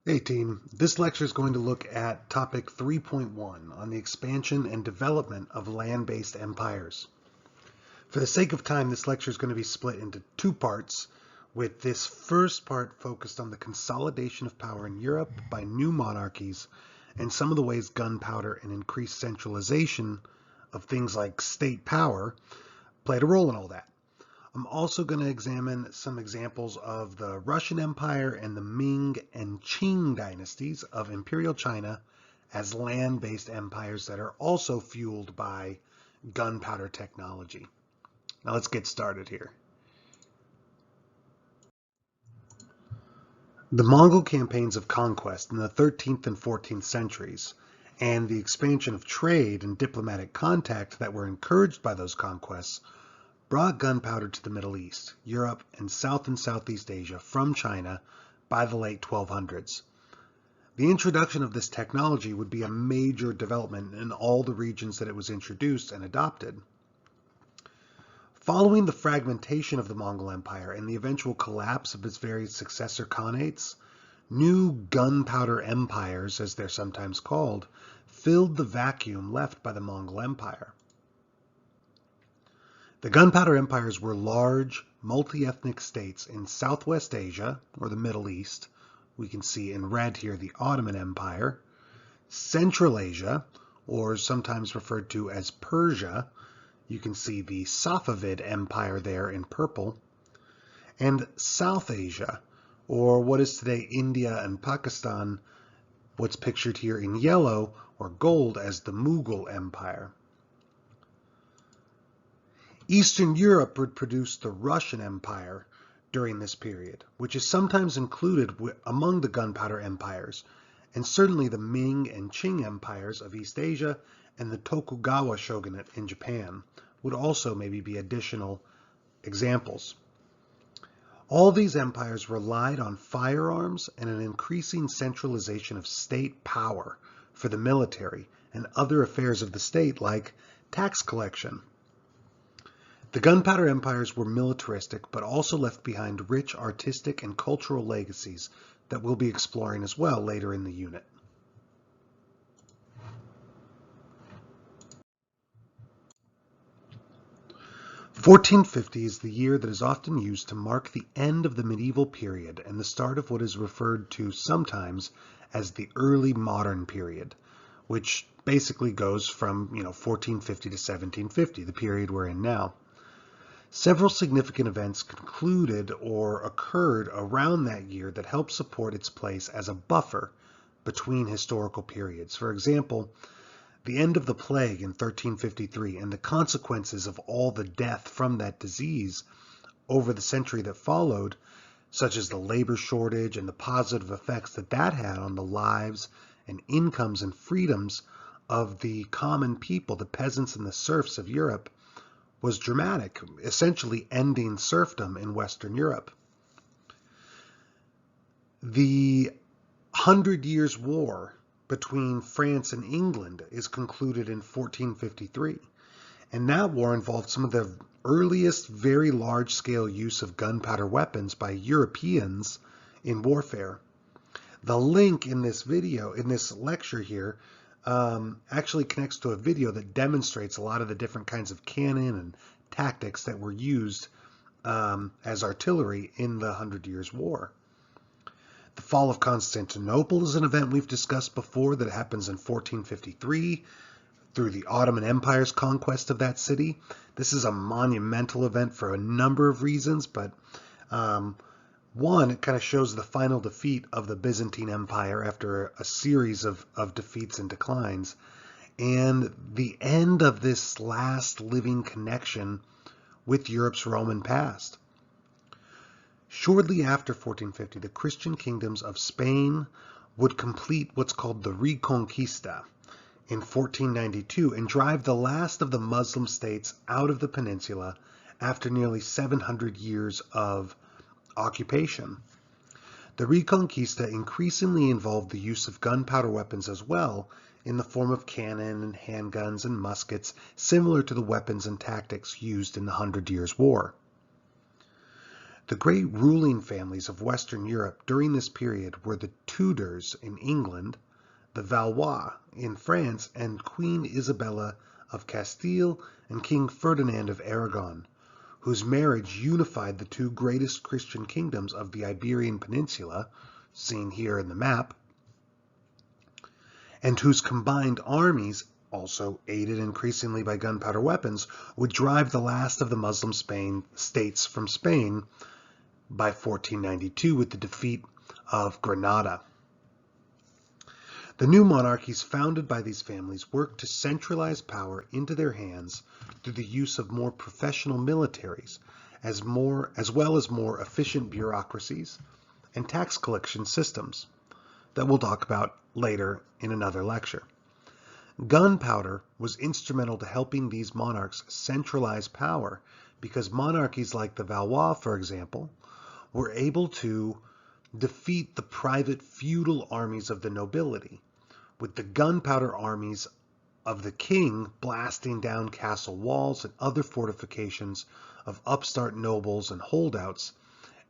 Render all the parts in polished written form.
Hey team, this lecture is going to look at topic 3.1 on the expansion and development of land-based empires. For the sake of time, this lecture is going to be split into two parts, with this first part focused on the consolidation of power in Europe by new monarchies and some of the ways gunpowder and increased centralization of things like state power played a role in all that. I'm also going to examine some examples of the Russian Empire and the Ming and Qing dynasties of Imperial China as land-based empires that are also fueled by gunpowder technology. Now let's get started here. The Mongol campaigns of conquest in the 13th and 14th centuries and the expansion of trade and diplomatic contact that were encouraged by those conquests brought gunpowder to the Middle East, Europe, and South and Southeast Asia from China by the late 1200s. The introduction of this technology would be a major development in all the regions that it was introduced and adopted. Following the fragmentation of the Mongol Empire and the eventual collapse of its various successor khanates, new gunpowder empires, as they're sometimes called, filled the vacuum left by the Mongol Empire. The gunpowder empires were large, multi-ethnic states in Southwest Asia, or the Middle East. We can see in red here the Ottoman Empire, Central Asia, or sometimes referred to as Persia. You can see the Safavid Empire there in purple, and South Asia, or what is today India and Pakistan, what's pictured here in yellow or gold as the Mughal Empire. Eastern Europe would produce the Russian Empire during this period, which is sometimes included among the gunpowder empires, and certainly the Ming and Qing empires of East Asia and the Tokugawa shogunate in Japan would also maybe be additional examples. All these empires relied on firearms and an increasing centralization of state power for the military and other affairs of the state like tax collection. The gunpowder empires were militaristic, but also left behind rich artistic and cultural legacies that we'll be exploring as well later in the unit. (1450) is the year that is often used to mark the end of the medieval period and the start of what is referred to sometimes as the early modern period, which basically goes from 1450 to 1750, the period we're in now. Several significant events concluded or occurred around that year that helped support its place as a buffer between historical periods. For example, the end of the plague in 1353 and the consequences of all the death from that disease over the century that followed, such as the labor shortage and the positive effects that that had on the lives and incomes and freedoms of the common people, the peasants and the serfs of Europe, was dramatic, essentially ending serfdom in Western Europe. The 100 Years' War between France and England is concluded in 1453, and that war involved some of the earliest very large-scale use of gunpowder weapons by Europeans in warfare. The link in this video, in this lecture here, actually connects to a video that demonstrates a lot of the different kinds of cannon and tactics that were used as artillery in the 100 Years' War. The fall of Constantinople is an event we've discussed before that happens in 1453 through the Ottoman Empire's conquest of that city. This is a monumental event for a number of reasons, but one, it kind of shows the final defeat of the Byzantine Empire after a series of defeats and declines, and the end of this last living connection with Europe's Roman past. Shortly after 1450, the Christian kingdoms of Spain would complete what's called the Reconquista in 1492 and drive the last of the Muslim states out of the peninsula after nearly 700 years of occupation. The Reconquista increasingly involved the use of gunpowder weapons as well, in the form of cannon and handguns and muskets, similar to the weapons and tactics used in the 100 Years' War. The great ruling families of Western Europe during this period were the Tudors in England, the Valois in France, and Queen Isabella of Castile and King Ferdinand of Aragon, whose marriage unified the two greatest Christian kingdoms of the Iberian Peninsula, seen here in the map, and whose combined armies, also aided increasingly by gunpowder weapons, would drive the last of the Muslim states from Spain by 1492 with the defeat of Granada. The new monarchies founded by these families worked to centralize power into their hands through the use of more professional militaries, as well as more efficient bureaucracies and tax collection systems that we'll talk about later in another lecture. Gunpowder was instrumental to helping these monarchs centralize power because monarchies like the Valois, for example, were able to defeat the private feudal armies of the nobility, with the gunpowder armies of the king blasting down castle walls and other fortifications of upstart nobles and holdouts,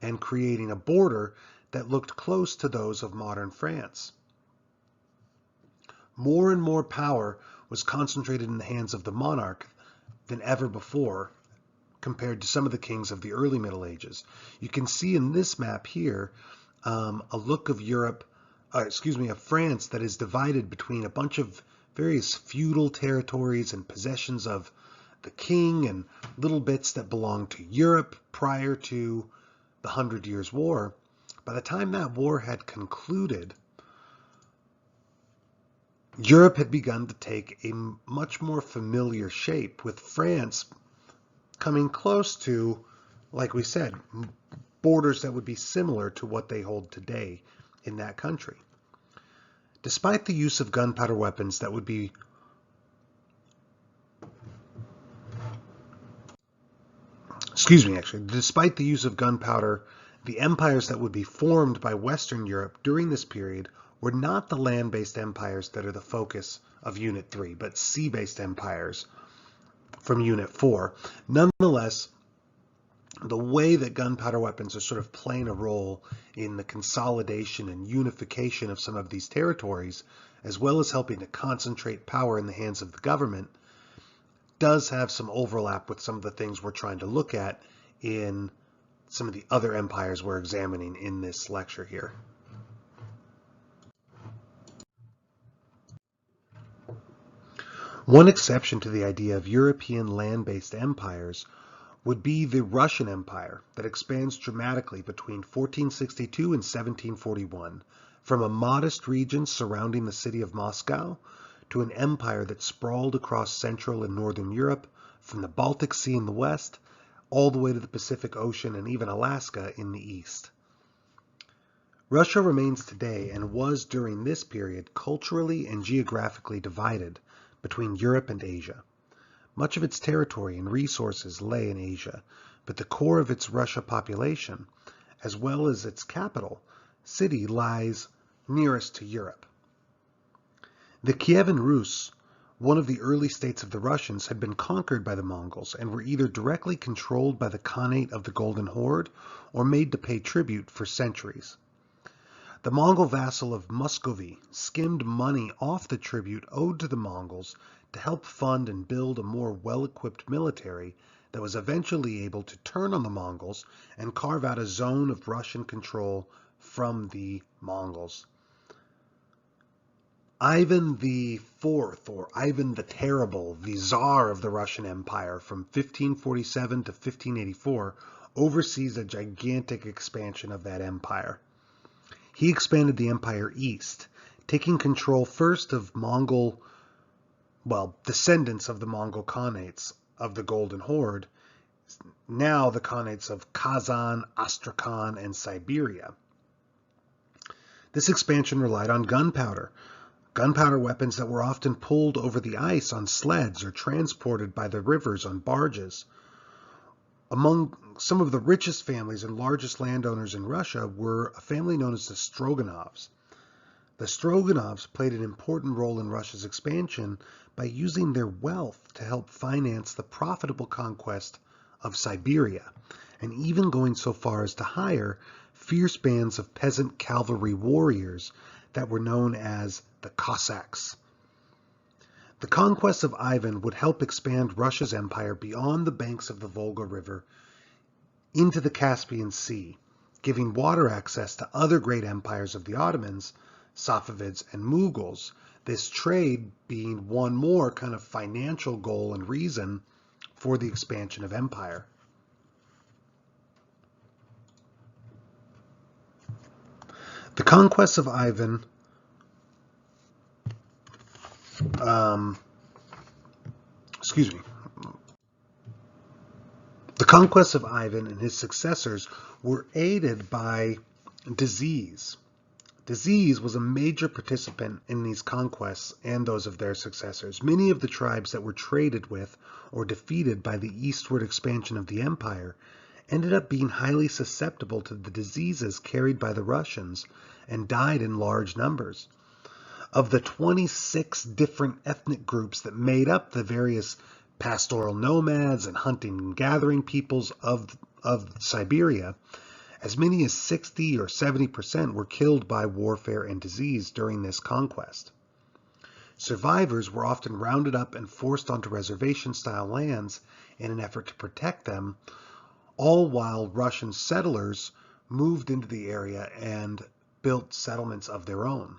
and creating a border that looked close to those of modern France. More and more power was concentrated in the hands of the monarch than ever before, compared to some of the kings of the early Middle Ages. You can see in this map here a look of of France that is divided between a bunch of various feudal territories and possessions of the king and little bits that belonged to Europe prior to the 100 Years' War. By the time that war had concluded, Europe had begun to take a much more familiar shape, with France coming close to, like we said, borders that would be similar to what they hold today in that country. Despite the use of gunpowder weapons that would be despite the use of gunpowder, the empires that would be formed by Western Europe during this period were not the land-based empires that are the focus of Unit 3, but sea-based empires from Unit 4. Nonetheless, the way that gunpowder weapons are sort of playing a role in the consolidation and unification of some of these territories, as well as helping to concentrate power in the hands of the government, does have some overlap with some of the things we're trying to look at in some of the other empires we're examining in this lecture here. One exception to the idea of European land-based empires would be the Russian Empire that expands dramatically between 1462 and 1741, from a modest region surrounding the city of Moscow to an empire that sprawled across Central and Northern Europe, from the Baltic Sea in the west, all the way to the Pacific Ocean and even Alaska in the east. Russia remains today, and was during this period, culturally and geographically divided between Europe and Asia. Much of its territory and resources lay in Asia, but the core of its Russia population, as well as its capital city, lies nearest to Europe. The Kievan Rus, one of the early states of the Russians, had been conquered by the Mongols and were either directly controlled by the Khanate of the Golden Horde or made to pay tribute for centuries. The Mongol vassal of Muscovy skimmed money off the tribute owed to the Mongols to help fund and build a more well-equipped military that was eventually able to turn on the Mongols and carve out a zone of Russian control from the Mongols. Ivan IV, or Ivan the Terrible, the Tsar of the Russian Empire from 1547 to 1584, oversees a gigantic expansion of that empire. He expanded the empire east, taking control first of descendants of the Mongol Khanates of the Golden Horde, now the Khanates of Kazan, Astrakhan, and Siberia. This expansion relied on gunpowder weapons that were often pulled over the ice on sleds or transported by the rivers on barges. Among some of the richest families and largest landowners in Russia were a family known as the Stroganovs. The Stroganovs played an important role in Russia's expansion by using their wealth to help finance the profitable conquest of Siberia. and even going so far as to hire fierce bands of peasant cavalry warriors that were known as the Cossacks. The conquest of Ivan would help expand Russia's empire beyond the banks of the Volga River into the Caspian Sea, giving water access to other great empires of the Ottomans, Safavids, and Mughals, this trade being one more kind of financial goal and reason for the expansion of empire. The conquest of Ivan The conquests of Ivan and his successors were aided by disease. Disease was a major participant in these conquests and those of their successors. Many of the tribes that were traded with or defeated by the eastward expansion of the empire ended up being highly susceptible to the diseases carried by the Russians and died in large numbers. Of the 26 different ethnic groups that made up the various pastoral nomads and hunting and gathering peoples of Siberia, as many as 60 or 70% were killed by warfare and disease during this conquest. Survivors were often rounded up and forced onto reservation-style lands in an effort to protect them, all while Russian settlers moved into the area and built settlements of their own.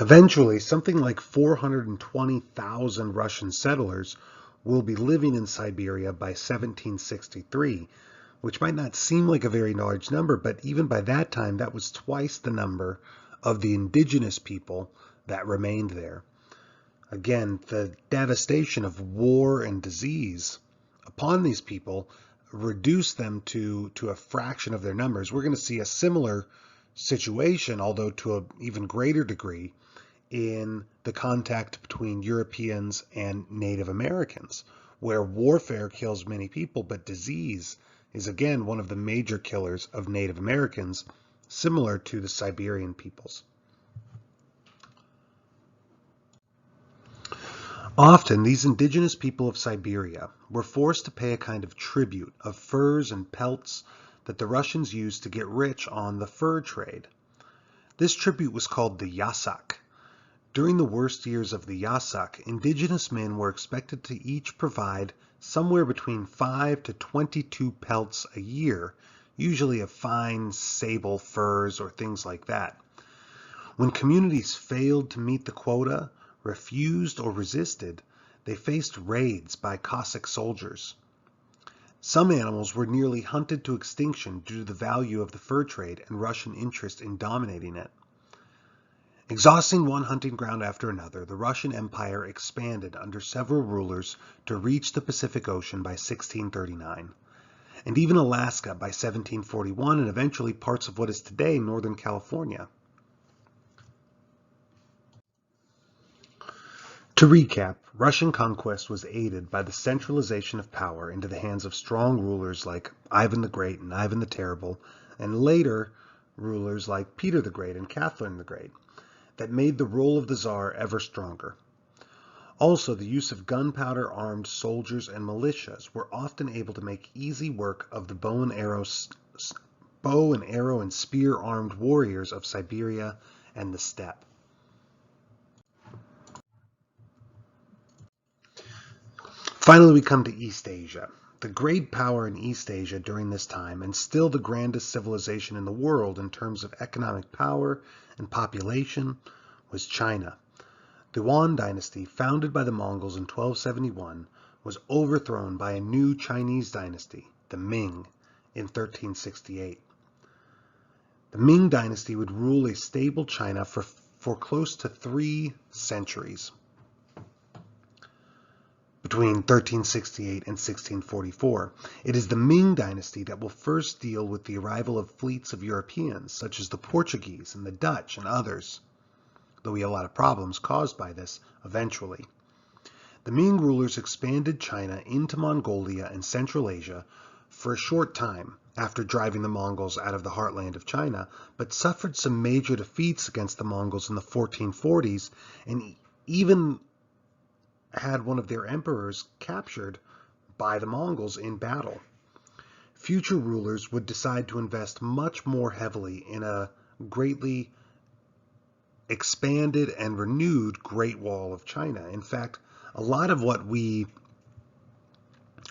Eventually, something like 420,000 Russian settlers will be living in Siberia by 1763, which might not seem like a very large number, but even by that time, that was twice the number of the indigenous people that remained there. Again, the devastation of war and disease upon these people reduced them to a fraction of their numbers. We're going to see a similar situation, although to an even greater degree, in the contact between Europeans and Native Americans, where warfare kills many people, but disease is again one of the major killers of Native Americans, similar to the Siberian peoples. Often, these indigenous people of Siberia were forced to pay a kind of tribute of furs and pelts that the Russians used to get rich on the fur trade. This tribute was called the yasak. During the worst years of the yasak, indigenous men were expected to each provide somewhere between 5 to 22 pelts a year, usually of fine sable furs or things like that. When communities failed to meet the quota, refused or resisted, they faced raids by Cossack soldiers. Some animals were nearly hunted to extinction due to the value of the fur trade and Russian interest in dominating it. Exhausting one hunting ground after another, the Russian Empire expanded under several rulers to reach the Pacific Ocean by 1639, and even Alaska by 1741, and eventually parts of what is today Northern California. To recap, Russian conquest was aided by the centralization of power into the hands of strong rulers like Ivan the Great and Ivan the Terrible, and later rulers like Peter the Great and Catherine the Great, that made the role of the Tsar ever stronger. Also, the use of gunpowder-armed soldiers and militias were often able to make easy work of the bow and arrow and spear-armed warriors of Siberia and the steppe. Finally, we come to East Asia. The great power in East Asia during this time, and still the grandest civilization in the world in terms of economic power and population, was China. The Yuan dynasty, founded by the Mongols in 1271, was overthrown by a new Chinese dynasty, the Ming, in 1368. The Ming dynasty would rule a stable China for close to 3 centuries, between 1368 and 1644. It is the Ming dynasty that will first deal with the arrival of fleets of Europeans, such as the Portuguese and the Dutch and others, though we had a lot of problems caused by this eventually. The Ming rulers expanded China into Mongolia and Central Asia for a short time after driving the Mongols out of the heartland of China, but suffered some major defeats against the Mongols in the 1440s, and even had one of their emperors captured by the Mongols in battle. future rulers would decide to invest much more heavily in a greatly expanded and renewed Great Wall of China. In fact, a lot of what we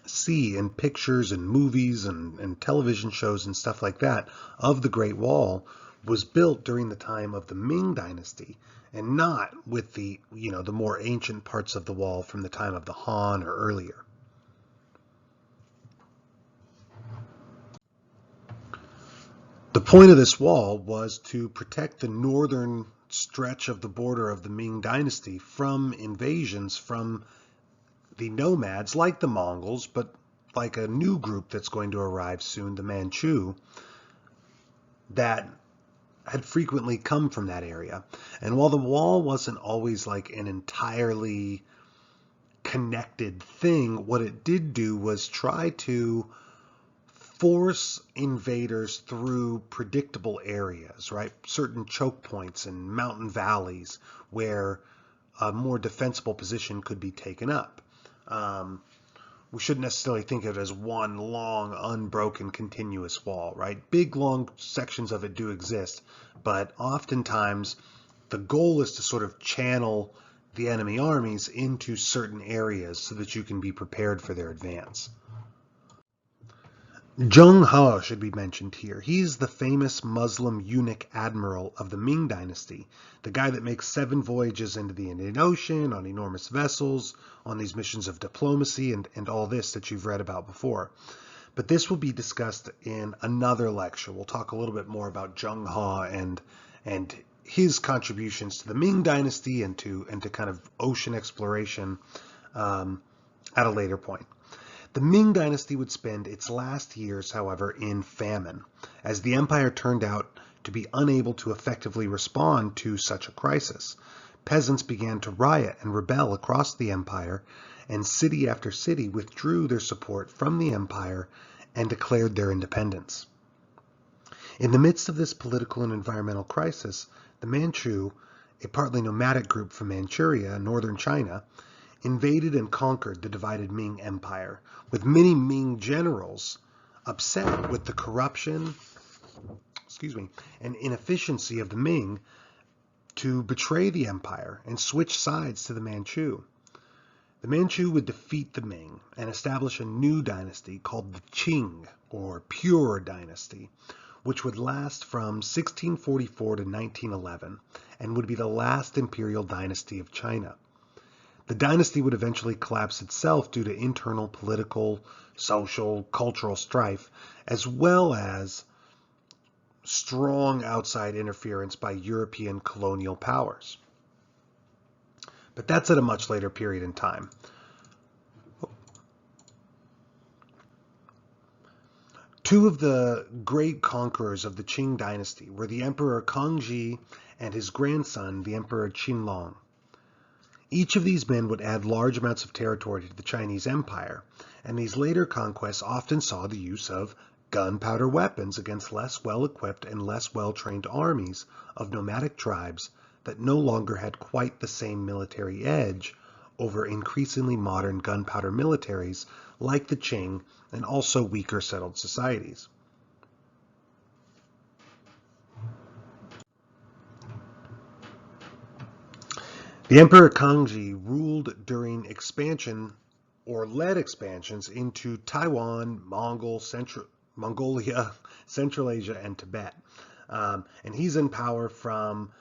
see in pictures and movies and television shows and stuff like that of the Great Wall was built during the time of the Ming Dynasty, and not with the more ancient parts of the wall from the time of the Han or earlier. The point of this wall was to protect the northern stretch of the border of the Ming Dynasty from invasions from the nomads, like the Mongols, but like a new group that's going to arrive soon, the Manchu, that had frequently come from that area. And while the wall wasn't always like an entirely connected thing, what it did do was try to force invaders through predictable areas, right? Certain choke points and mountain valleys where a more defensible position could be taken up. We shouldn't necessarily think of it as one long, unbroken, continuous wall, right? Big, long sections of it do exist, but oftentimes the goal is to sort of channel the enemy armies into certain areas so that you can be prepared for their advance. Zheng He should be mentioned here. He's the famous Muslim eunuch admiral of the Ming Dynasty, the guy that makes 7 voyages into the Indian Ocean on enormous vessels, on these missions of diplomacy and all this that you've read about before. But this will be discussed in another lecture. We'll talk a little bit more about Zheng He and his contributions to the Ming Dynasty and to kind of ocean exploration at a later point. The Ming Dynasty would spend its last years, however, in famine, as the empire turned out to be unable to effectively respond to such a crisis. Peasants began to riot and rebel across the empire, and city after city withdrew their support from the empire and declared their independence. In the midst of this political and environmental crisis, the Manchu, a partly nomadic group from Manchuria, northern China, invaded and conquered the divided Ming Empire, with many Ming generals upset with the corruption, and inefficiency of the Ming to betray the empire and switch sides to the Manchu. The Manchu would defeat the Ming and establish a new dynasty called the Qing, or Pure Dynasty, which would last from 1644 to 1911 and would be the last imperial dynasty of China. The dynasty would eventually collapse itself due to internal political, social, cultural strife, as well as strong outside interference by European colonial powers. But that's at a much later period in time. Two of the great conquerors of the Qing dynasty were the Emperor Kangxi and his grandson, the Emperor Qianlong. Each of these men would add large amounts of territory to the Chinese Empire, and these later conquests often saw the use of gunpowder weapons against less well-equipped and less well-trained armies of nomadic tribes that no longer had quite the same military edge over increasingly modern gunpowder militaries like the Qing and also weaker settled societies. The Emperor Kangxi ruled during expansion or led expansions into Taiwan, Mongolia, Central Asia, and Tibet. And he's in power from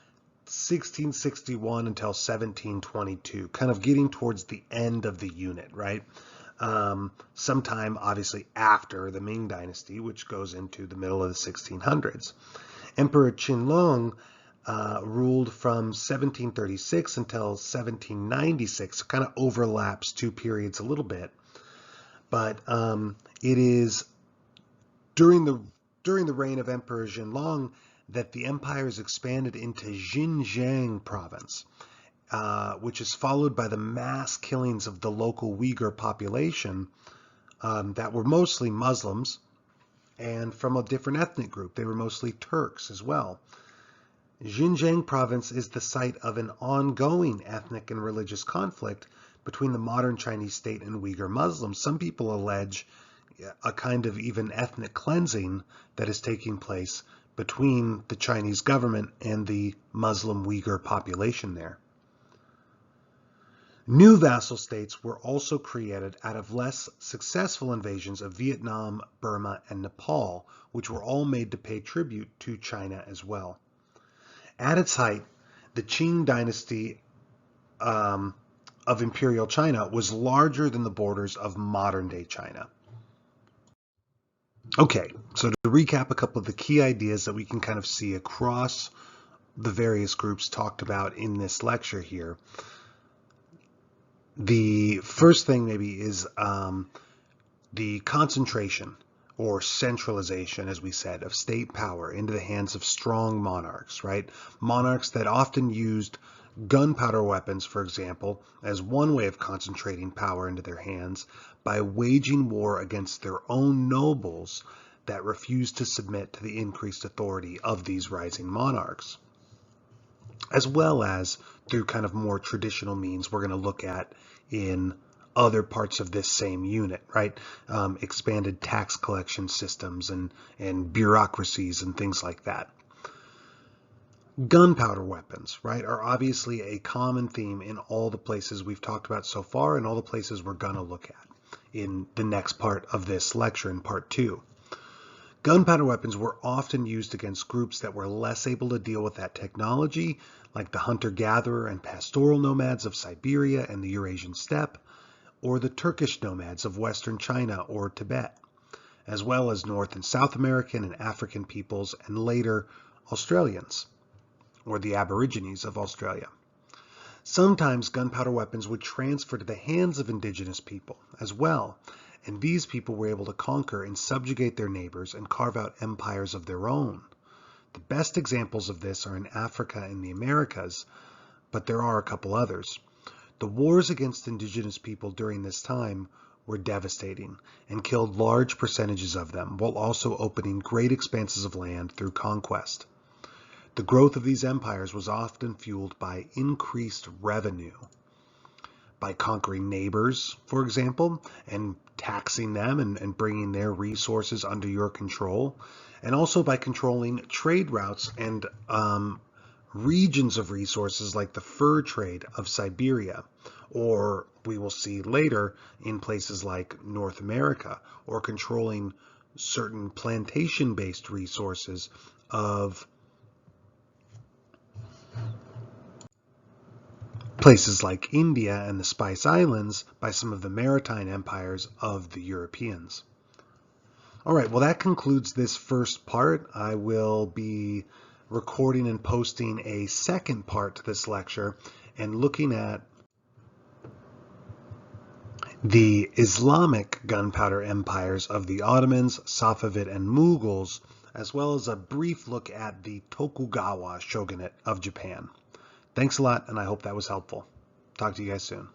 1661 until 1722, kind of getting towards the end of the unit, right? Sometime obviously after the Ming Dynasty, which goes into the middle of the 1600s. Emperor Qianlong ruled from 1736 until 1796, kind of overlaps two periods a little bit. But it is during the reign of Emperor Qianlong that the empire is expanded into Xinjiang province, which is followed by the mass killings of the local Uyghur population that were mostly Muslims and from a different ethnic group. They were mostly Turks as well. Xinjiang province is the site of an ongoing ethnic and religious conflict between the modern Chinese state and Uyghur Muslims. Some people allege a kind of even ethnic cleansing that is taking place between the Chinese government and the Muslim Uyghur population there. New vassal states were also created out of less successful invasions of Vietnam, Burma, and Nepal, which were all made to pay tribute to China as well. At its height, the Qing dynasty of imperial China was larger than the borders of modern-day China. Okay, so to recap a couple of the key ideas that we can kind of see across the various groups talked about in this lecture here. The first thing maybe is the concentration or centralization, as we said, of state power into the hands of strong monarchs, right? Monarchs that often used gunpowder weapons, for example, as one way of concentrating power into their hands by waging war against their own nobles that refused to submit to the increased authority of these rising monarchs, as well as through kind of more traditional means we're going to look at in other parts of this same unit, right? Expanded tax collection systems and bureaucracies and things like that. Gunpowder weapons, right, are obviously a common theme in all the places we've talked about so far and all the places we're going to look at in the next part of this lecture in part 2. Gunpowder weapons were often used against groups that were less able to deal with that technology, like the hunter-gatherer and pastoral nomads of Siberia and the Eurasian steppe, or the Turkish nomads of Western China or Tibet, as well as North and South American and African peoples, and later Australians, or the Aborigines of Australia. Sometimes gunpowder weapons would transfer to the hands of indigenous people as well, and these people were able to conquer and subjugate their neighbors and carve out empires of their own. The best examples of this are in Africa and the Americas, but there are a couple others. The wars against indigenous people during this time were devastating and killed large percentages of them, while also opening great expanses of land through conquest. The growth of these empires was often fueled by increased revenue, by conquering neighbors, for example, and taxing them and bringing their resources under your control, and also by controlling trade routes and regions of resources like the fur trade of Siberia, or we will see later in places like North America, or controlling certain plantation-based resources of places like India and the Spice Islands by some of the maritime empires of the Europeans. All right, well, that concludes this first part. I will be recording and posting a second part to this lecture and looking at the Islamic gunpowder empires of the Ottomans, Safavid, and Mughals, as well as a brief look at the Tokugawa shogunate of Japan. Thanks a lot, and I hope that was helpful. Talk to you guys soon.